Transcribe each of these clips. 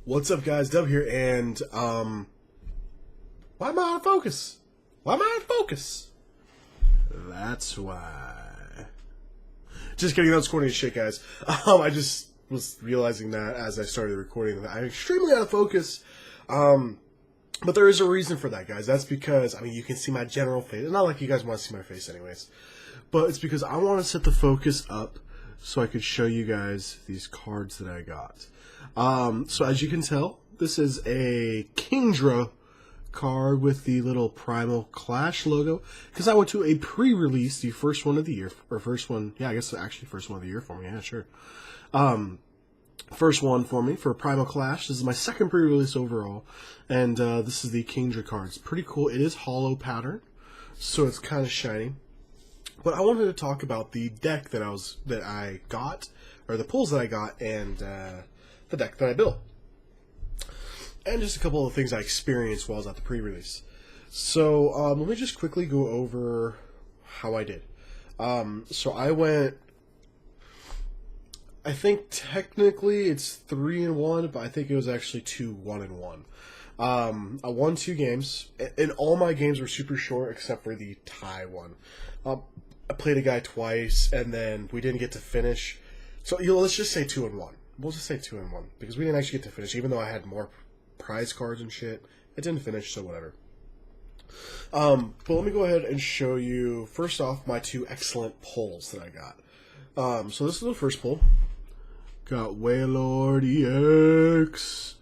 What's up, guys? Dub here, and why am I out of focus? Why am I out of focus? That's why. Just kidding, that's corny as shit, guys. I just was realizing that as I started recording that I'm extremely out of focus. But there is a reason for that, guys. That's because, you can see my general face. It's not like you guys want to see my face anyways. But it's because I want to set the focus up so I could show you guys these cards that I got. So as you can tell, this is a Kingdra card with the little Primal Clash logo. Because I went to a pre-release, the first one of the year, or first one, yeah, I guess actually first one of the year for me, yeah, sure. First one for me for Primal Clash. This is my second pre-release overall, and this is the Kingdra card. It's pretty cool. It is hollow pattern, so it's kind of shiny. But I wanted to talk about the deck that I got, or the pulls that I got, and the deck that I built, and just a couple of things I experienced while I was at the pre-release. So let me just quickly go over how I did. So I went. I think technically it's 3-1, but I think it was actually 2-1-1. I won 2 games, and all my games were super short except for the tie one. I played a guy twice, and then we didn't get to finish. So let's just say 2-1. We'll just say 2-1 because we didn't actually get to finish, even though I had more prize cards and shit. It didn't finish, so whatever. But let me go ahead and show you first off my 2 excellent pulls that I got. So this is the first pull. Got Wailord EX,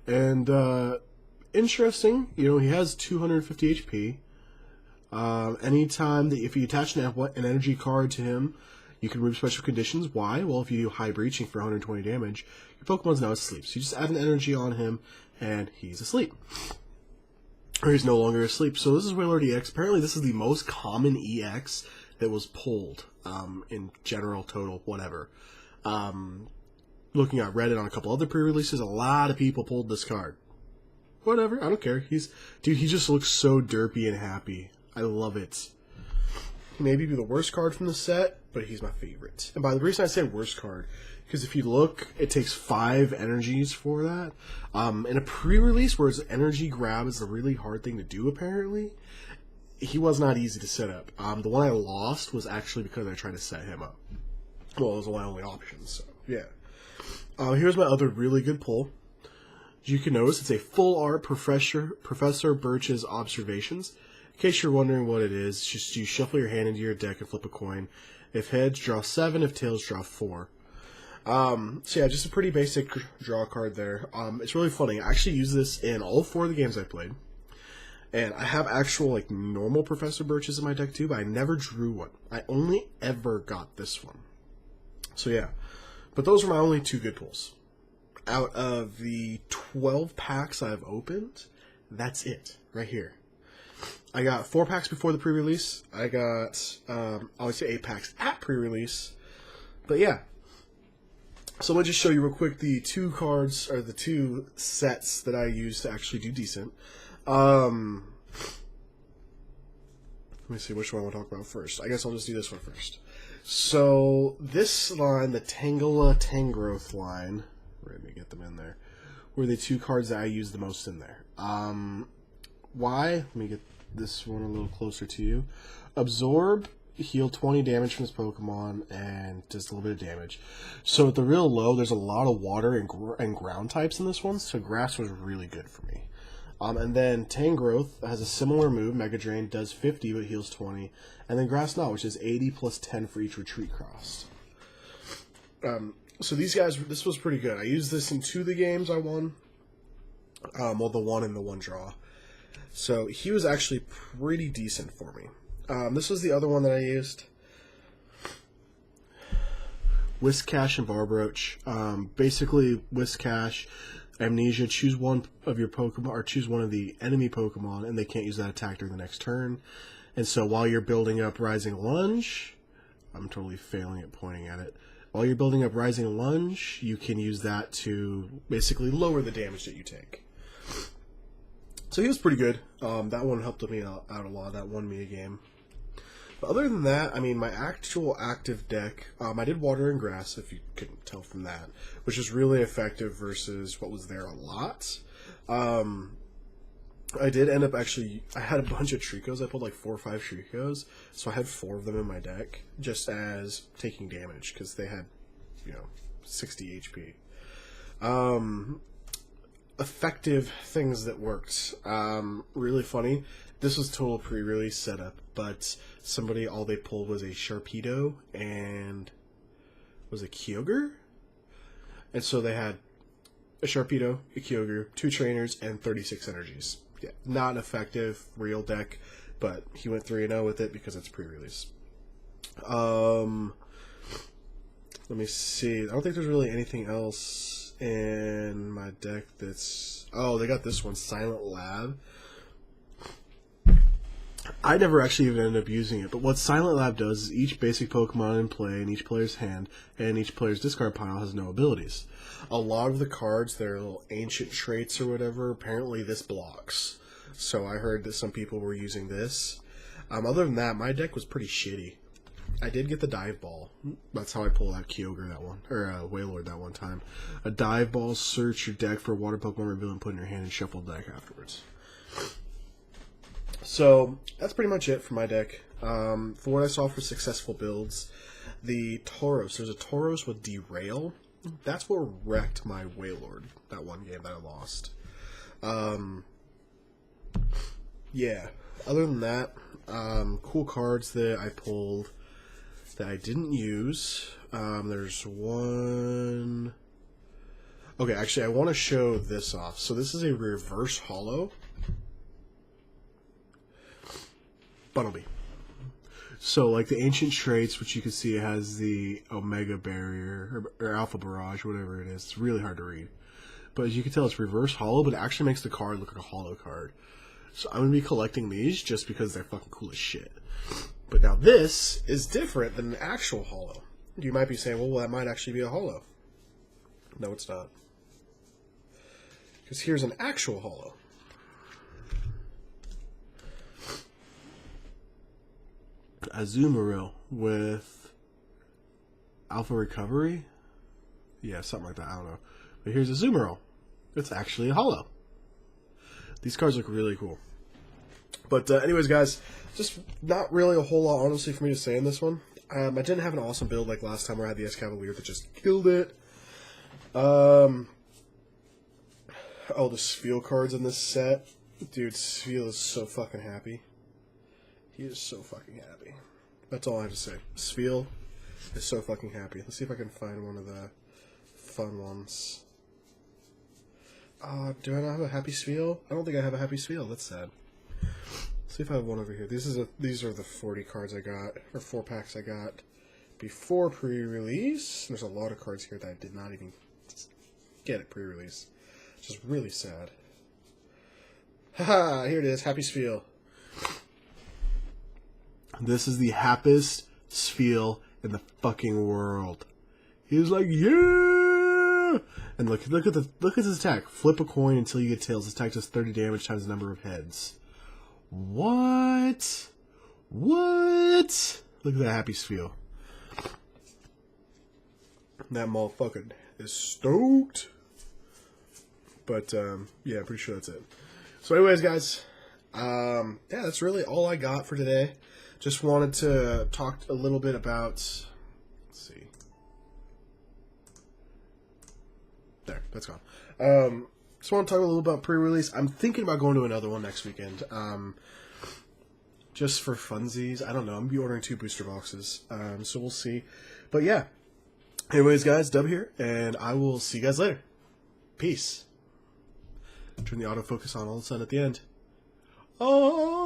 and interesting, he has 250 HP. Anytime that if you attach an energy card to him, you can remove special conditions. Why? Well, if you do high breaching for 120 damage, your Pokemon's now asleep. So you just add an energy on him, and he's asleep. Or he's no longer asleep. So this is Wailord EX. Apparently this is the most common EX that was pulled in general, total, whatever. Looking at Reddit on a couple other pre-releases, a lot of people pulled this card. Whatever, I don't care. He just looks so derpy and happy. I love it. He may be the worst card from the set, but he's my favorite. And by the reason I say worst card, because if you look, it takes 5 energies for that. In a pre-release where his energy grab is a really hard thing to do, apparently, he was not easy to set up. The one I lost was actually because I tried to set him up. Well, it was my only option, so yeah. Here's my other really good pull. You can notice it's a full art Professor Birch's Observations. In case you're wondering what it is, just you shuffle your hand into your deck and flip a coin. If heads, draw 7. If tails, draw 4. So yeah, just a pretty basic draw card there. It's really funny. I actually use this in all 4 of the games I played. And I have actual, normal Professor Birches in my deck too, but I never drew one. I only ever got this one. So yeah. But those were my only 2 good pulls. Out of the 12 packs I've opened, that's it, right here. I got 4 packs before the pre-release. I got, I would say 8 packs at pre-release. But yeah. So let me just show you real quick the 2 cards, or the 2 sets that I used to actually do decent. Let me see which one I want to talk about first. I guess I'll just do this one first. So this line, the Tangela Tangrowth line, let me get them in there, were the 2 cards that I used the most in there. Why? Let me get this one a little closer to you. Absorb, heal 20 damage from his Pokemon, and just a little bit of damage. So at the real low, there's a lot of water and ground types in this one, so grass was really good for me. And then Tangrowth has a similar move. Mega Drain does 50 but heals 20. And then Grass Knot, which is 80 plus 10 for each retreat crossed. So these guys, this was pretty good. I used this in 2 of the games I won. Well, the 1 and the 1 draw. So he was actually pretty decent for me. This was the other one that I used. Whiscash and Barbroach. Basically, Whiscash, Amnesia, choose one of your Pokemon, or choose one of the enemy Pokemon, and they can't use that attack during the next turn. And so while you're building up Rising Lunge, I'm totally failing at pointing at it. While you're building up Rising Lunge, you can use that to basically lower the damage that you take. So he was pretty good. That one helped me out a lot. That won me a game. But other than that, I mean, my actual active deck, I did Water and Grass, if you couldn't tell from that, which is really effective versus what was there a lot. I did end up actually, I had a bunch of Tricos. I pulled like 4 or 5 Tricos, so I had 4 of them in my deck, just as taking damage, because they had, 60 HP. Effective things that worked. Really funny. This was total pre-release setup, but somebody, all they pulled was a Sharpedo and was a Kyogre? And so they had a Sharpedo, a Kyogre, 2 trainers, and 36 energies. Yeah, not an effective real deck, but he went 3-0 with it because it's pre-release. Let me see. I don't think there's really anything else in my deck that's... Oh, they got this one, Silent Lab. I never actually even ended up using it, but what Silent Lab does is each basic Pokemon in play in each player's hand and each player's discard pile has no abilities. A lot of the cards, their little ancient traits or whatever, apparently this blocks. So I heard that some people were using this. Other than that, my deck was pretty shitty. I did get the Dive Ball. That's how I pulled out Kyogre that one, or Wailord that one time. A Dive Ball, search your deck for a water Pokemon reveal and put in your hand and shuffle the deck afterwards. So that's pretty much it for my deck. For what I saw for successful builds, the Tauros. There's a Tauros with Derail. That's what wrecked my Wailord that one game that I lost. Yeah. Other than that, cool cards that I pulled that I didn't use. There's one... Okay, actually, I want to show this off. So this is a reverse holo. Bunnelby. So, like the ancient traits, which you can see has the Omega Barrier, or Alpha Barrage, whatever it is. It's really hard to read. But as you can tell, it's reverse holo, but it actually makes the card look like a holo card. So I'm going to be collecting these just because they're fucking cool as shit. But now this is different than an actual holo. You might be saying, well, that might actually be a holo. No, it's not. Because here's an actual holo. Azumarill with Alpha Recovery? Yeah, something like that. I don't know. But here's Azumarill. It's actually a holo. These cards look really cool. But anyways, guys, just not really a whole lot, honestly, for me to say in this one. I didn't have an awesome build like last time where I had the Escavalier that just killed it. Oh, the Spheal cards in this set. Dude, Spheal is so fucking happy. He is so fucking happy. That's all I have to say. Spheal is so fucking happy. Let's see if I can find one of the fun ones. Do I not have a happy Spheal? I don't think I have a happy Spheal. That's sad. Let's see if I have one over here. These are the 40 cards I got, or 4 packs I got before pre-release. There's a lot of cards here that I did not even get at pre-release. Which is really sad. Haha, here it is. Happy Spheal. This is the happiest Spheal in the fucking world. He was like, yeah! And look at this attack. Flip a coin until you get tails. This attack does 30 damage times the number of heads. What? What? Look at that happy Spheal. That motherfucker is stoked. But, yeah, I'm pretty sure that's it. So anyways, guys, yeah, that's really all I got for today. Just wanted to talk a little bit about, let's see. There, that's gone. Just want to talk a little about pre-release. I'm thinking about going to another one next weekend. Just for funsies. I don't know. I'm going to be ordering 2 booster boxes. So we'll see. But yeah. Anyways, guys, Dub here, and I will see you guys later. Peace. Turn the autofocus on all of a sudden at the end. Oh!